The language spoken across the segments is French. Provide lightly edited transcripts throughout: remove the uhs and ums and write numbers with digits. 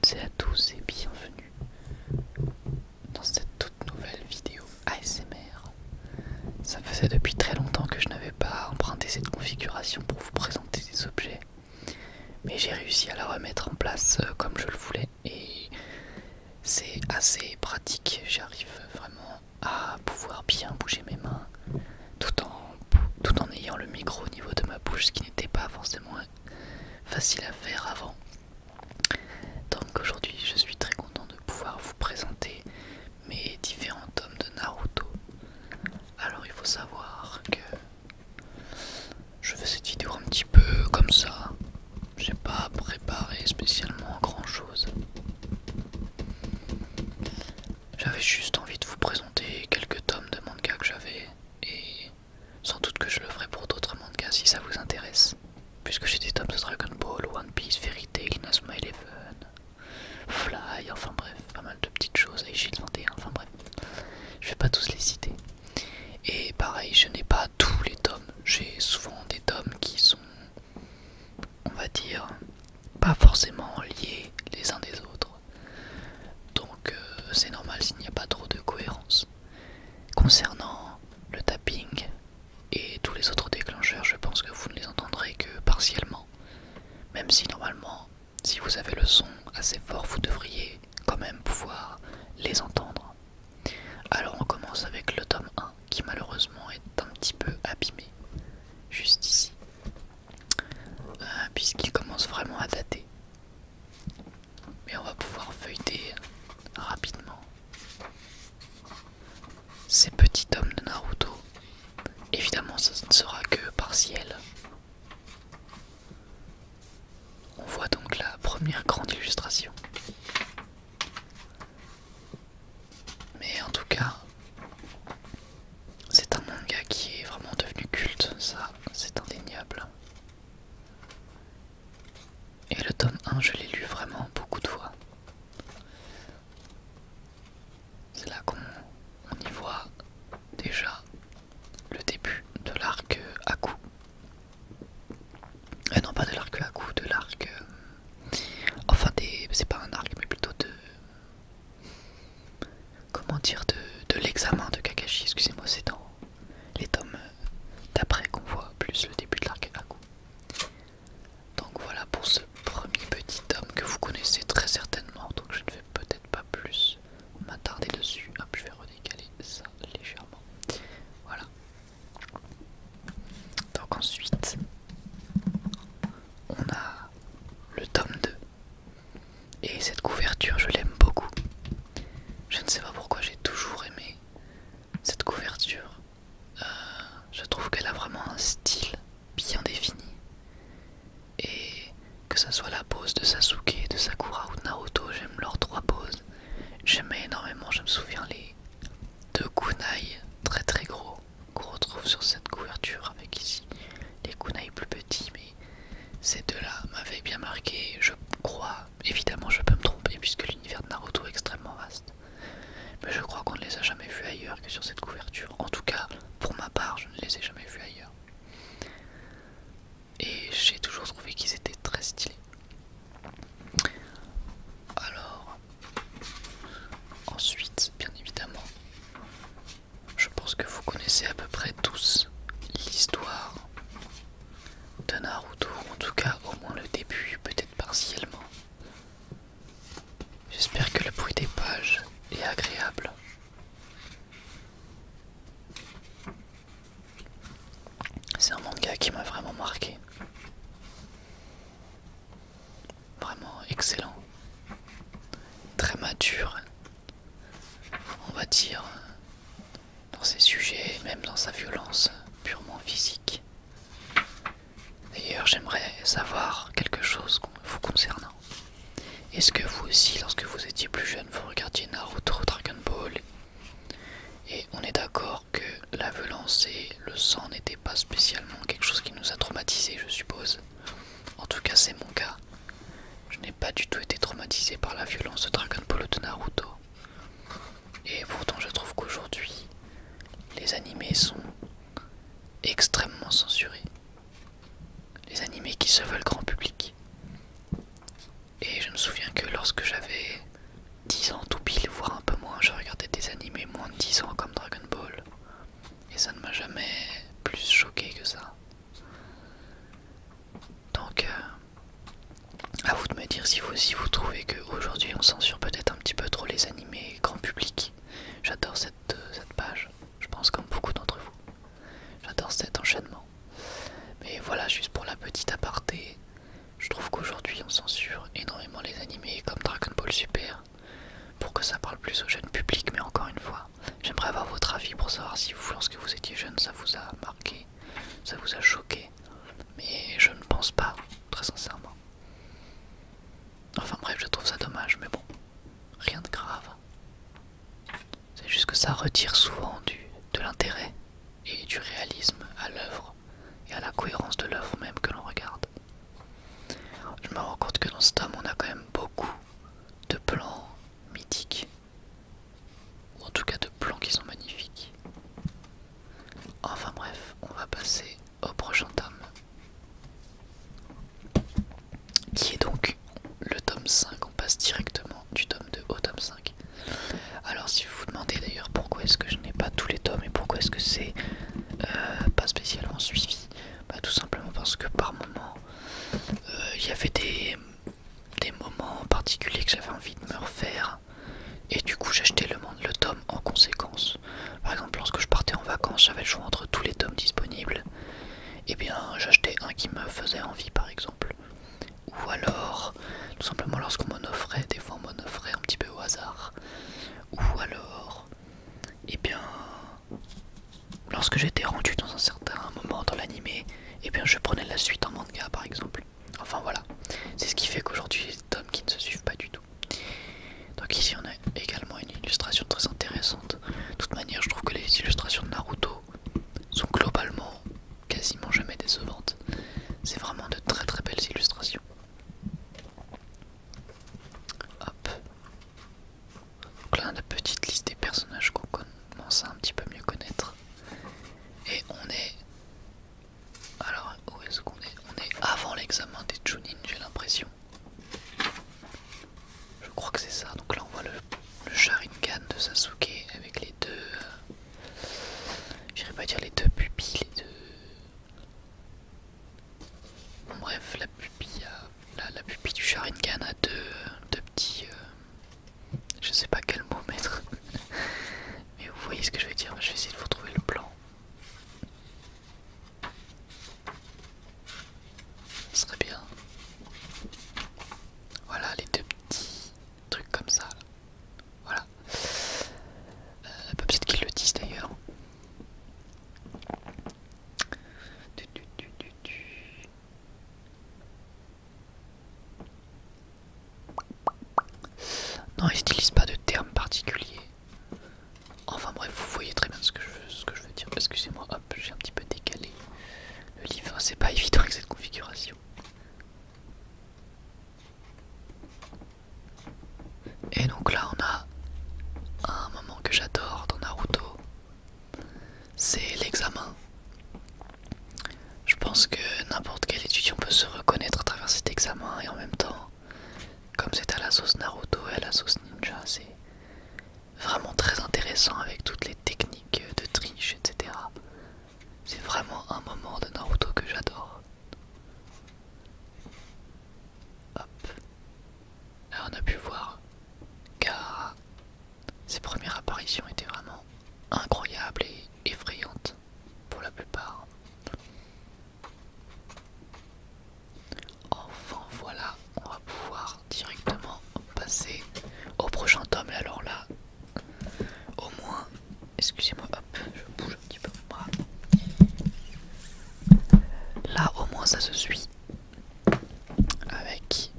toutes et à tous et bienvenue dans cette toute nouvelle vidéo ASMR. Ça faisait depuis très longtemps que je n'avais pas emprunté cette configuration pour vous présenter des objets, mais j'ai réussi à la remettre en place comme je le voulais et c'est assez pratique. J'arrive vraiment à pouvoir bien bouger mes mains tout en ayant le micro au niveau de ma bouche, ce qui n'était pas forcément facile à faire avant. Donc aujourd'hui je suis très content de pouvoir vous présenter mes différents tomes de Naruto. Alors il faut savoir que je fais cette vidéo un petit peu comme ça. J'ai pas préparé spécialement grand chose. J'avais juste envie de vous présenter quelques tomes de manga que j'avais, et sans doute que je le ferai pour d'autres mangas si ça vous intéresse, puisque j'ai des tomes de Dragon Ball, One Piece, Fairy Tail, Inazuma Eleven, Fly, enfin bref, pas mal de petites choses, Shield 21, enfin bref, je vais pas tous les citer. Et pareil, je n'ai pas tous les tomes, j'ai souvent des tomes qui sont, on va dire, pas forcément liés les uns des autres. Donc c'est normal s'il n'y a pas trop de cohérence. Concernant le tapping et tous les autres déclencheurs, je pense que vous ne les entendrez que partiellement. Même si normalement, si vous avez le son assez fort, vous devriez quand même pouvoir les entendre. Alors on commence avec le tome 1 qui malheureusement est un petit peu abîmé, juste ici, puisqu'il commence vraiment à dater. Mais on va pouvoir feuilleter rapidement ces petits tomes de Naruto. Évidemment ça ne sera que partiel. On voit donc la première grande illustration. Mais en tout cas, c'est un manga qui est vraiment devenu culte, ça c'est indéniable. Et le tome 1, je l'ai lu vraiment beaucoup de fois. C'est là qu'on y voit déjà le début de l'arc Aku. Non, pas de l'arc Aku, de l'arc... enfin, c'est pas un arc, mais plutôt de... comment dire, de l'examen de Kakashi, excusez-moi, c'est dans les tomes d'après qu'on voit plus le début de l'arc Aku. Donc voilà pour ce premier petit tome que vous connaissez très certainement, donc je ne vais peut-être pas plus m'attarder dessus. Hop, je vais redécaler ça légèrement. Voilà. Donc ensuite, on a le tome 2. Et cette couverture, je l'aime beaucoup. Je ne sais pas pourquoi j'ai toujours aimé cette couverture. Je trouve qu'elle a vraiment un style bien défini. Et que ça soit la pose de Sasuke, de Sakura ou de Naruto, j'aime leurs trois poses. J'aimais énormément, je me souviens, les deux kunai très très gros qu'on retrouve sur cette couverture, avec ici les kunai plus petits, mais ces deux-là m'avaient bien marqué, je crois. Évidemment, je peux me tromper puisque l'univers de Naruto est extrêmement vaste, mais je crois qu'on ne les a jamais vus ailleurs que sur cette couverture. En tout cas, pour ma part, je ne les ai jamais vus ailleurs. Et j'ai toujours trouvé qu'ils étaient très stylés. Alors, ensuite, bien évidemment, je pense que vous connaissez à peu près tous l'histoire de Naruto, en tout cas au moins le début, peut-être partiellement. J'espère que le bruit des pages est agréable. C'est un manga qui m'a vraiment marqué. Vraiment excellent. Très mature, on va dire, dans ses sujets, même dans sa violence purement physique. D'ailleurs, j'aimerais savoir quelque chose vous concernant. Est-ce que vous aussi, lorsque vous étiez plus jeune, vous regardiez Naruto, Dragon Ball, et on est d'accord que la violence et le sang n'étaient pas spécialement quelque chose qui nous a traumatisés, je suppose. En tout cas, c'est mon cas. Je n'ai pas du tout été traumatisé par la violence de Dragon Ball ou de Naruto. Et pourtant, je trouve qu'aujourd'hui, les animés sont extrêmement censurés. Les animés qui se veulent grand public. Et je me souviens que lorsque j'avais retire souvent de l'intérêt et du réalisme à l'œuvre et à la cohérence de l'œuvre même que l'on regarde. Je me rends compte que dans ce tome on a quand même beaucoup de plans mythiques, ou en tout cas de plans qui sont magnifiques. Enfin bref, on va passer au prochain tome, qui est donc le tome 5. On passe directement du tome 2 au tome 5. Alors si vous vous demandez d'ailleurs pourquoi est-ce que je n'ai pas tous les tomes et pourquoi est-ce que c'est pas spécialement suivi, bah tout simplement parce que par moment il y avait des moments particuliers que j'avais envie de me refaire, et du coup j'achetais le tome en conséquence. Par exemple, lorsque je partais en vacances, j'avais le choix entre tous les tomes disponibles, et bien j'achetais un qui me faisait envie par exemple, ou alors tout simplement lorsqu'on m'en offrait, des fois on m'en offrait un petit peu au hasard, ou alors et bien lorsque j'étais rendu dans un certain moment dans l'animé, et bien je prenais la suite en manga par exemple. Enfin voilà, c'est ce qui fait qu'aujourd'hui j'ai des tomes qui ne se suivent pas du tout. Donc ici on a également une illustration très intéressante. De toute manière, je trouve que les illustrations de Naruto sont globalement quasiment jamais décevantes. C'est vraiment de très très belles illustrations. Hop. Donc là on a la petite liste des personnages qu'on commence à un petit peu mieux connaître. Et on est... Alors où est-ce qu'on est? On est avant l'examen des Chunin, j'ai l'impression. Je crois que c'est ça. Donc là on voit le Sharingan de Sasuke avec les deux... j'irais pas dire les deux pupilles, les deux... Bon, bref, la pupille, la pupille du Sharingan a deux petits... je sais pas quel mot mettre. Mais vous voyez ce que je vais dire. Je vais essayer de vous retrouver le plan. Ce serait bien. Voilà les deux petits trucs comme ça. Là. Voilà. Peut-être qu'ils le disent d'ailleurs. Non, ils n'utilisent pas de termes particuliers. Enfin bref, vous voyez très bien ce que je veux dire. Excusez-moi, hop, j'ai un petit peu décalé le livre. C'est pas évident avec cette configuration. Et donc là, on a un moment que j'adore dans Naruto. C'est l'examen. Je pense que n'importe quel étudiant peut se reconnaître à travers cet examen, et en même temps, comme c'est à la sauce Naruto et à la sauce ninja, c'est vraiment très intéressant avec toutes les techniques de triche, etc. C'est vraiment un moment de Naruto que j'adore. Hop. Là on a pu voir Gaara. Ses premières apparitions étaient vraiment incroyables et effrayantes pour la plupart. Enfin voilà, on va pouvoir directement passer au prochain tome. Et alors là, au moins, excusez-moi, hop, je bouge un petit peu mon bras. Là au moins ça se suit avec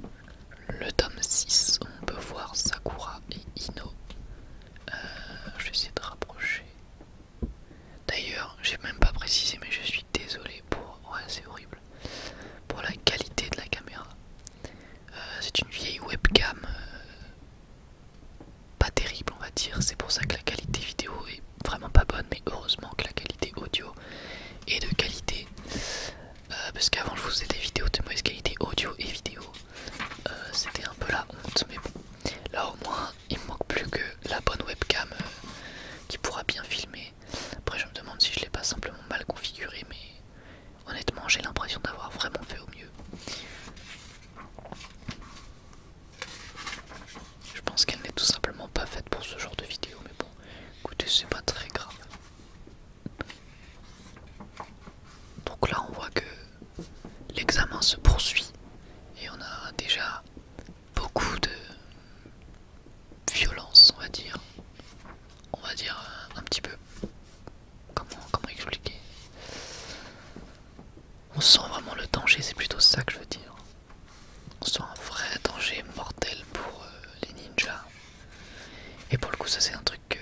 le tome 6 où on peut voir Sakura et Ino. Je vais essayer de rapprocher. D'ailleurs, j'ai même pas précisé, mais je suis désolé pour... Ouais, c'est horrible. Pour la qualité de la caméra. C'est une vieille webcam pas terrible, on va dire. C'est pour ça que la qualité vidéo est vraiment pas bonne, mais heureusement que la qualité audio est de qualité. Parce qu'avant je vous faisais des vidéos de mauvaise qualité audio et vidéo. C'était un peu la honte, mais bon. Là au moins, il me manque plus que la bonne webcam qui pourra bien filmer. Après je me demande si je l'ai pas simplement mal configuré, mais honnêtement j'ai l'impression d'avoir vraiment fait au mieux. Je pense qu'elle n'est tout simplement pas faite pour ce genre de vidéo, mais bon, écoutez, c'est pas très grave. Donc là on voit que l'examen se poursuit et on a déjà beaucoup de violence, on va dire. On va dire un petit peu. Comment expliquer? On sent vraiment le danger, c'est plutôt ça que je veux dire. On sent un vrai danger mortel pour les ninjas. Et pour le coup, ça c'est un truc que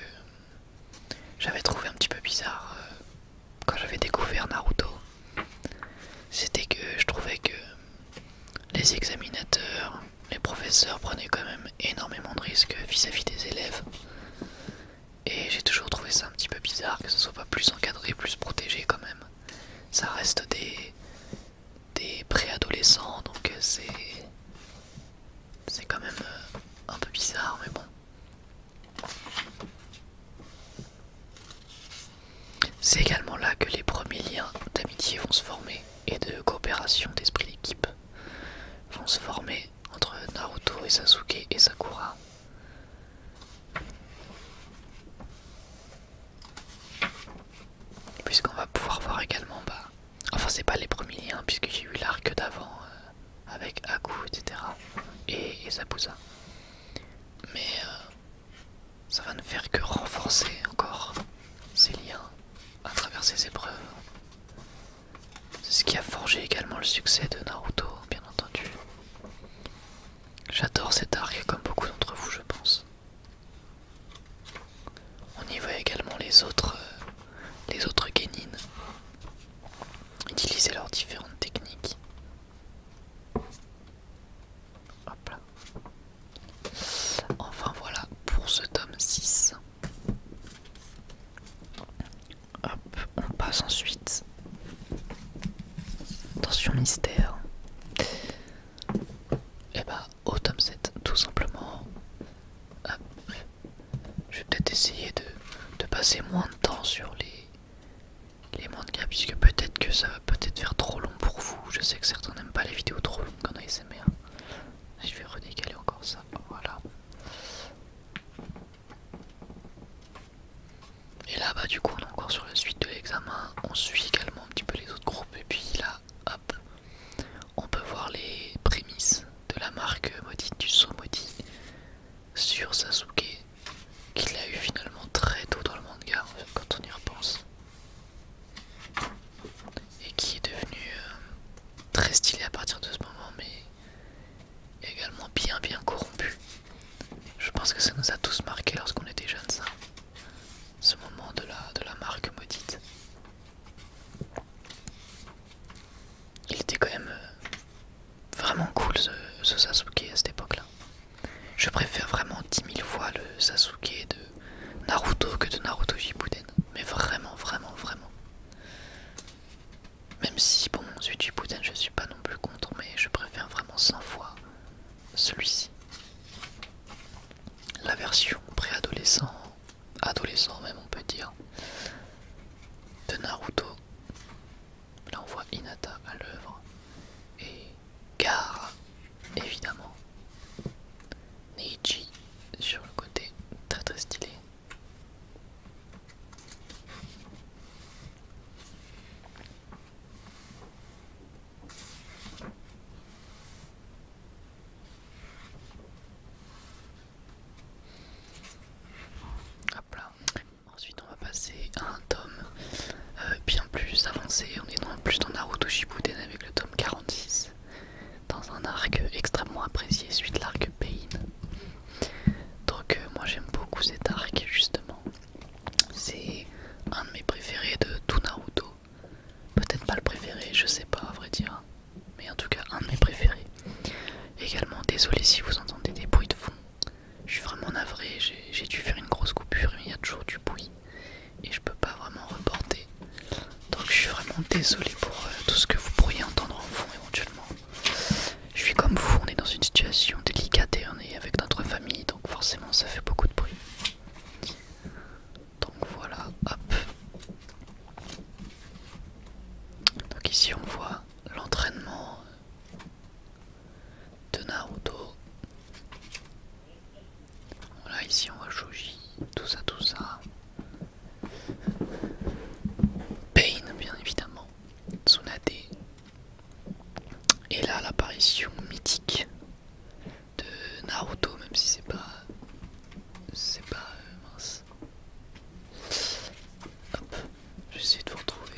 C'est également là que les premiers liens d'amitié vont se former et de coopération d'esprit d'équipe vont se former entre Naruto et Sasuke et Sakura. Puisqu'on va pouvoir voir également, enfin c'est pas les premiers liens puisque j'ai eu l'arc d'avant avec Aku, etc. et Zabuza. Mais ça va ne faire que renforcer encore ces liens à travers ces épreuves. C'est ce qui a forgé également le succès de Naruto, bien entendu. J'adore cet arc comme beaucoup d'entre vous, je pense. On y voit également les autres Genin utiliser leurs différentes techniques. Hop là. Enfin voilà pour ce tome 6. Hop, on passe ensuite. Attention mystère. Et au tome 7, tout simplement. Hop. Je vais peut-être essayer de passer moins de temps sur les mangas, puisque peut-être que ça va peut-être faire trop long pour vous. Je sais que certains n'aiment pas les vidéos trop longues en ASMR. Je vais redécaler encore ça, voilà. Et là du coup on est encore sur la suite de l'examen. On suit également un petit peu les autres groupes. Et puis là, hop, on peut voir les prémices de la marque maudite du saut maudit sur Sasuke, qu'il a eu finalement très tôt dans le manga quand on y repense, et qui est devenu très stylé à partir de ce moment, mais également bien corrompu. Je pense que ça nous a tous marqué lorsqu'on était jeunes, ça, ce moment de la marque maudite. Il était quand même vraiment cool ce Sasuke à cette époque là. Je préfère vraiment 10 000 fois le Sasuke de Naruto que de Naruto Shippuden, mais vraiment. Même si bon, celui de Shippuden je suis pas non plus contre, mais je préfère vraiment 100 fois celui-ci. La version préadolescent, adolescent même on peut dire, de Naruto. Là on voit Hinata à l'œuvre et Gaara évidemment. Neji sur le côté, très stylé. Hop là. Ensuite on va passer à un tome bien plus avancé. On est plus dans Naruto Shippuden avec le tome 46, dans un arc extrêmement apprécié, celui de l'arc Pain. Donc moi j'aime beaucoup cet arc justement. C'est un de mes préférés de tout Naruto. Peut-être pas le préféré, je sais pas à vrai dire, mais en tout cas un de mes préférés. Également désolé si vous entendez des bruits de fond. Je suis vraiment navré, j'ai dû faire une grosse coupure, mais il y a toujours du bruit et je peux pas vraiment reporter. Donc je suis vraiment désolé pour tout ce que vous pourriez entendre en fond éventuellement. Je suis comme vous, on est dans une situation délicate et on est avec notre famille, donc forcément ça fait beaucoup de bruit. Donc voilà, hop. Donc ici on voit l'entraînement de Naruto. Voilà, ici on voit Shoji, tout ça. Pain bien évidemment, Tsunade. Et là l'apparition mythique de Naruto, même si c'est pas mince. Hop, j'essaie de vous retrouver.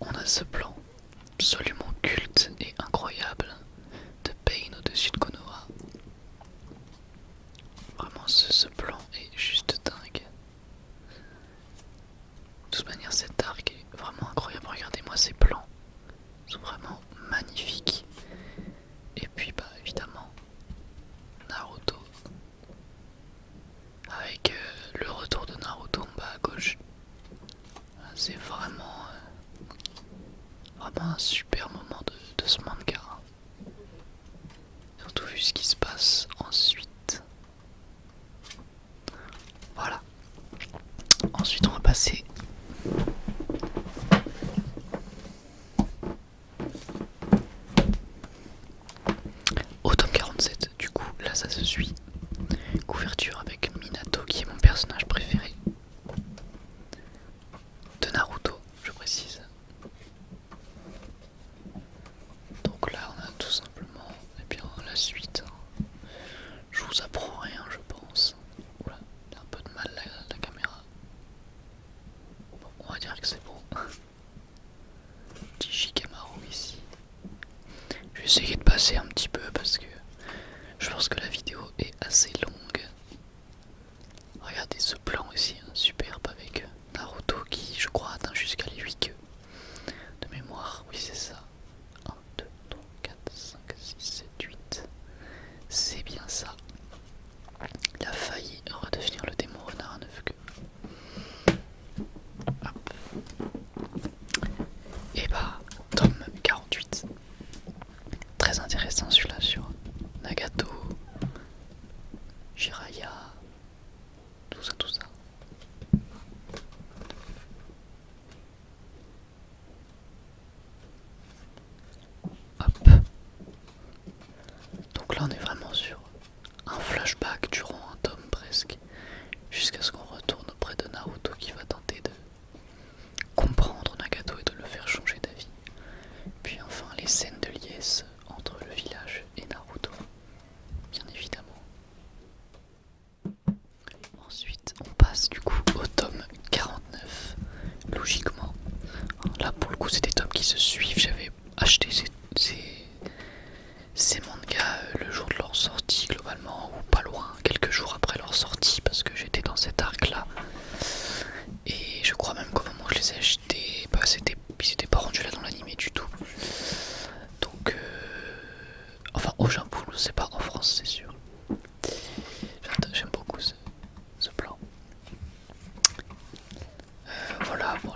On a ce plan absolument culte et incroyable de Pain au-dessus de Konoha. Vraiment ce plan est juste dingue. De toute manière cet arc est vraiment incroyable, regardez-moi ces plans, ils sont vraiment magnifiques. Et puis évidemment Naruto avec le retour de Naruto en bas à gauche. C'est vraiment un super moment de ce manga. Surtout vu ce qui se passe ensuite. Voilà. Ensuite on va passer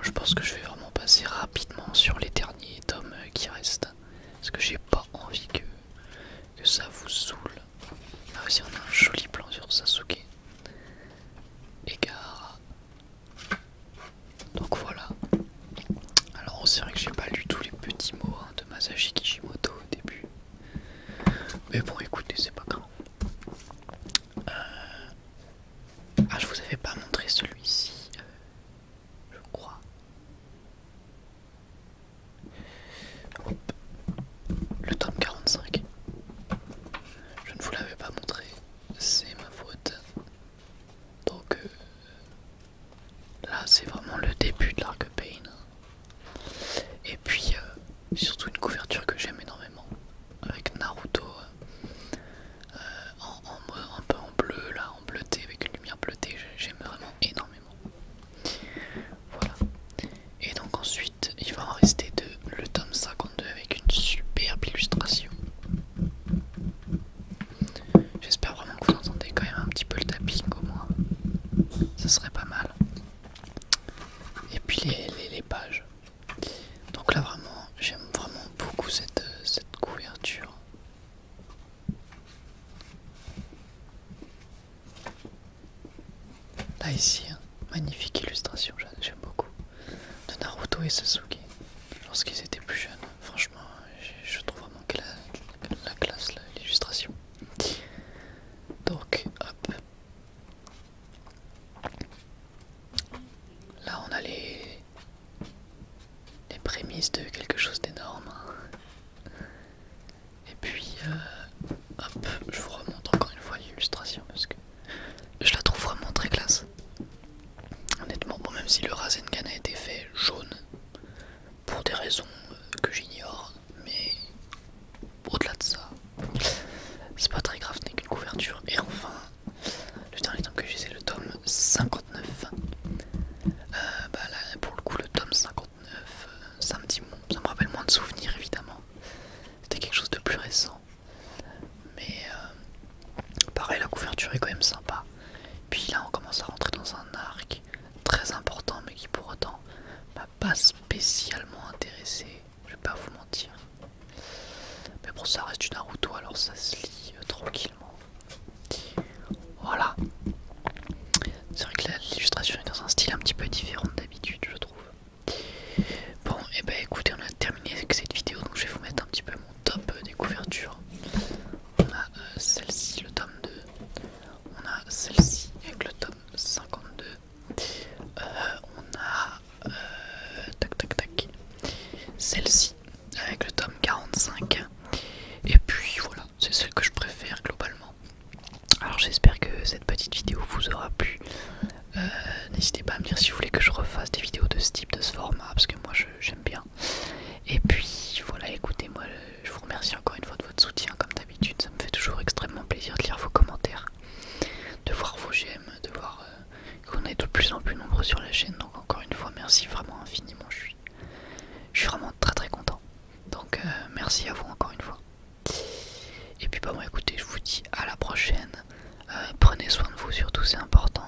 je pense que je vais vraiment passer rapidement sur les derniers tomes qui restent. Parce que j'ai pas envie que ça vous saoule. Ah vas-y, on a un joli plan sur Sasuke. Égard. Donc voilà. Alors c'est vrai que j'ai pas lu tous les petits mots hein, de Masashi Kishimoto au début. Mais bon écoutez, c'est pas grave. Ah, je vous avais pas montré celui-ci, je crois. Hop. Le tome 45. Je ne vous l'avais pas montré, c'est ma faute. Donc là c'est vraiment le début de l'arc Pain. Et puis surtout une couverture que j'aime énormément. Avec Naruto un peu en bleu là, en bleuté, avec une lumière bleutée, j'aime vraiment énormément. Voilà. Et donc ensuite il va en rester deux, le tome 52 avec une superbe illustration. J'espère vraiment que vous entendez quand même un petit peu le tapping au moins. Ça serait pas mal. Et puis les pages. Donc là vraiment, j'aime vraiment beaucoup cette couverture. Là ici, hein, magnifique illustration, j'aime beaucoup. De Naruto et Sasuke, lorsqu'ils étaient plus jeunes. Franchement, je trouve vraiment que la classe, l'illustration. Donc, hop. Là, on a les prémices de quelque chose d'énorme. Et puis, hop, je vous remontre encore une fois l'illustration parce que je la trouve vraiment très classe. Honnêtement, bon, même si le Rasengan a été fait jaune pour des raisons que j'ignore, mais au-delà de ça, c'est pas très grave, ce n'est qu'une couverture. Et enfin, le dernier tome que j'ai, c'est le tome 59. Bah là, pour le coup, le tome 59, ça me rappelle moins de souvenirs évidemment. C'était quelque chose de plus récent. Mais pareil, la couverture est quand même sympa. Puis là, on commence à rentrer dans un arc très important, mais qui pour autant m'a pas spécialement intéressé. Je vais pas vous mentir. Mais bon, ça reste du Naruto, alors ça se lit tranquillement. Voilà. C'est vrai que l'illustration est dans un style un petit peu différent d'habitude, je trouve. Bon, et bah écoutez, on a terminé avec cette vidéo, donc je vais vous mettre un petit peu mon top des couvertures. On a celle-ci, le tome 2. On a celle-ci avec le tome 52. On a tac tac tac. Celle-ci avec le tome 45. Et puis voilà, c'est celle que je préfère globalement. Alors j'espère que cette petite vidéo vous aura plu. N'hésitez pas à me dire si vous voulez que je refasse des vidéos de ce type, de ce format, parce que moi j'aime bien. Et puis voilà, écoutez, moi je vous remercie encore une fois de votre soutien comme d'habitude. Ça me fait toujours extrêmement plaisir de lire vos commentaires, de voir vos j'aime, de voir qu'on est de plus en plus nombreux sur la chaîne. Donc encore une fois, merci vraiment infiniment, je suis vraiment très très content. Donc merci à vous encore une fois. Et puis bah bon, écoutez, je vous dis à la prochaine. Prenez soin de vous surtout, c'est important.